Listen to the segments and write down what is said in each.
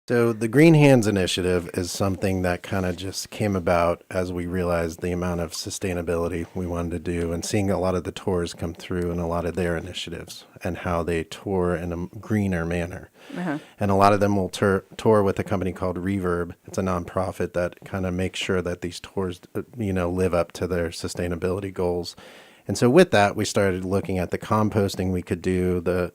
So the Green Hands Initiative is something that kind of just came about as we realized the amount of sustainability we wanted to do and seeing a lot of the tours come through and a lot of their initiatives and how they tour in a greener manner. Uh-huh. And a lot of them will tour with a company called Reverb. It's a nonprofit that kind of makes sure that these tours, live up to their sustainability goals. And so with that, we started looking at the composting we could do,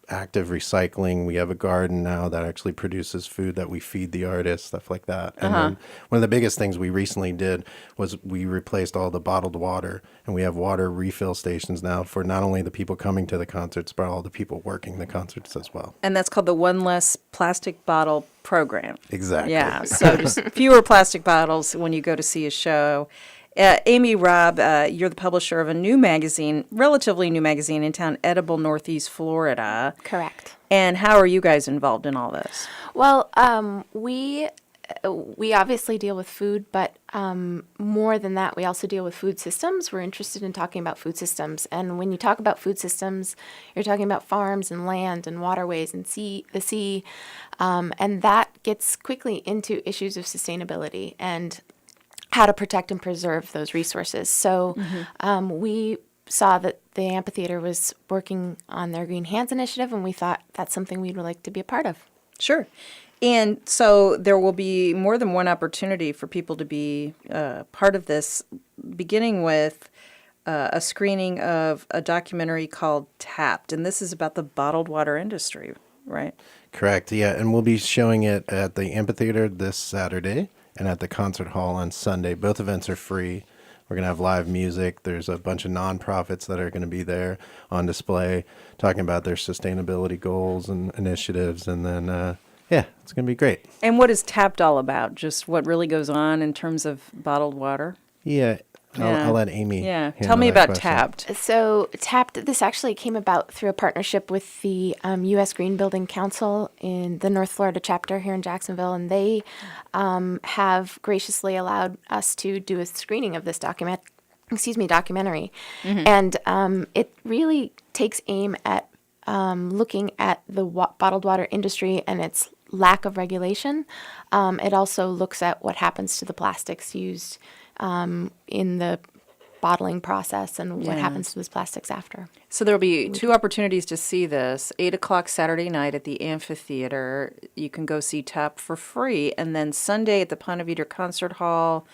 active recycling. We have a garden now that actually produces food that we feed the artists, stuff like that. And then one of the biggest things we recently did was we replaced all the bottled water, and we have water refill stations now for not only the people coming to the concerts, but all the people working the concerts as well. And that's called the One Less Plastic Bottle Program. Exactly. Yeah, so just fewer plastic bottles when you go to see a show. Amy Robb, you're the publisher of a new magazine, relatively new magazine in town, Edible Northeast Florida. Correct. And how are you guys involved in all this? Well, we obviously deal with food, but more than that, we also deal with food systems. We're interested in talking about food systems. And when you talk about food systems, you're talking about farms and land and waterways and the sea. And that gets quickly into issues of sustainability and how to protect and preserve those resources. So we saw that the Amphitheater was working on their Green Hands initiative, and we thought that's something we'd like to be a part of. Sure. And so there will be more than one opportunity for people to be part of this, beginning with a screening of a documentary called Tapped. And this is about the bottled water industry, right? Correct. Yeah. And we'll be showing it at the Amphitheater this Saturday and at the concert hall on Sunday. Both events are free. We're going to have live music. There's a bunch of nonprofits that are going to be there on display talking about their sustainability goals and initiatives. And then, it's going to be great. And what is Tapped all about? Just what really goes on in terms of bottled water? Yeah. I'll let Amy. Yeah. handle Tell me that about question. Tapped. So this actually came about through a partnership with the U.S. Green Building Council in the North Florida chapter here in Jacksonville, and they have graciously allowed us to do a screening of this documentary. And it really takes aim at looking at the bottled water industry and its lack of regulation. It also looks at what happens to the plastics used in the bottling process and what happens to those plastics after. So there'll be two opportunities to see this. 8 o'clock Saturday night at the Amphitheater. You can go see Tap for free. And then Sunday at the Ponte Vedra Concert Hall,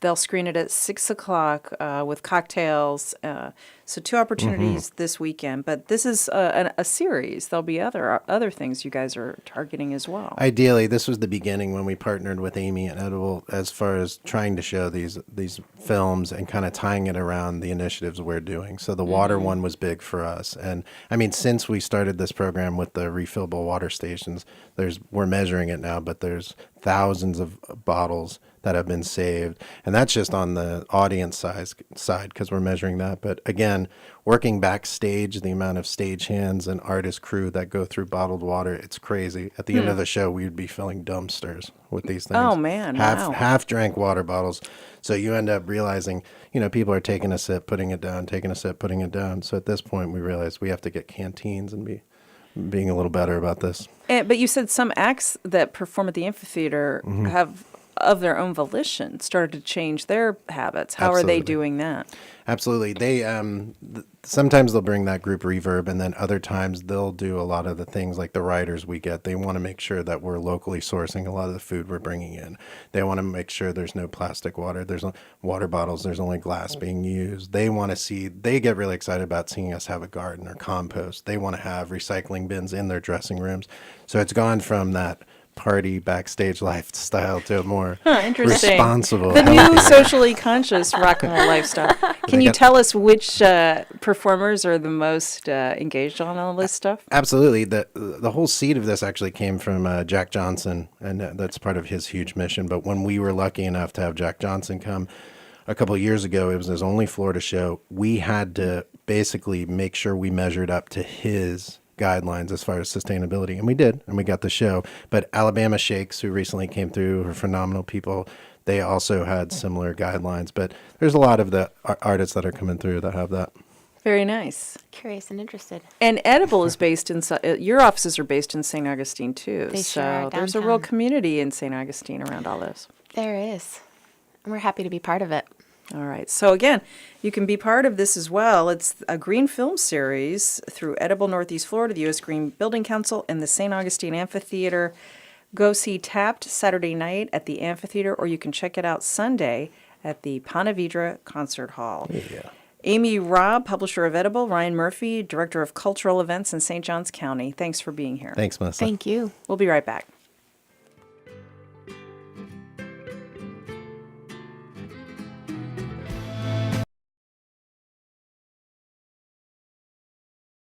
they'll screen it at 6 o'clock with cocktails. So two opportunities this weekend. But this is a series. There'll be other things you guys are targeting as well. Ideally, this was the beginning when we partnered with Amy and Edible as far as trying to show these films and kind of tying it around the initiatives we're doing. So the water one was big for us. And I mean, since we started this program with the refillable water stations, we're measuring it now, but there's thousands of bottles that have been saved. And that's just on the audience side because we're measuring that. But again, working backstage, the amount of stagehands and artist crew that go through bottled water, it's crazy. At the end of the show, we'd be filling dumpsters with these things. Oh, man. Wow. Half drank water bottles. So you end up realizing, people are taking a sip, putting it down, taking a sip, putting it down. So at this point, we realized we have to get canteens and being a little better about this. But you said some acts that perform at the Amphitheater have, of their own volition, started to change their habits. How are they doing that? Absolutely. They sometimes they'll bring that group Reverb, and then other times they'll do a lot of the things like the writers we get. They want to make sure that we're locally sourcing a lot of the food we're bringing in. They want to make sure there's no plastic water. There's no water bottles. There's only glass being used. They get really excited about seeing us have a garden or compost. They want to have recycling bins in their dressing rooms. So it's gone from that party backstage lifestyle to a more interesting. responsible. The new socially conscious rock and roll lifestyle. Can you tell us which performers are the most engaged on all this stuff? Absolutely. The whole seed of this actually came from Jack Johnson, and that's part of his huge mission. But when we were lucky enough to have Jack Johnson come a couple of years ago, it was his only Florida show. We had to basically make sure we measured up to his guidelines as far as sustainability, and we did, and we got the show. But Alabama Shakes, who recently came through, are phenomenal people. They also had similar guidelines, but there's a lot of the artists that are coming through that have that. Very nice. Curious and interested. And Edible is based in, your offices are based in St. Augustine too. They so sure are there's a real downtown. community in St. Augustine around all this. There is. And we're happy to be part of it. All right. So again, you can be part of this as well. It's a green film series through Edible Northeast Florida, the U.S. Green Building Council, and the St. Augustine Amphitheater. Go see Tapped Saturday night at the Amphitheater, or you can check it out Sunday at the Ponte Vedra Concert Hall. Yeah. Amy Robb, publisher of Edible, Ryan Murphy, director of cultural events in St. Johns County. Thanks for being here. Thanks, Melissa. Thank you. We'll be right back.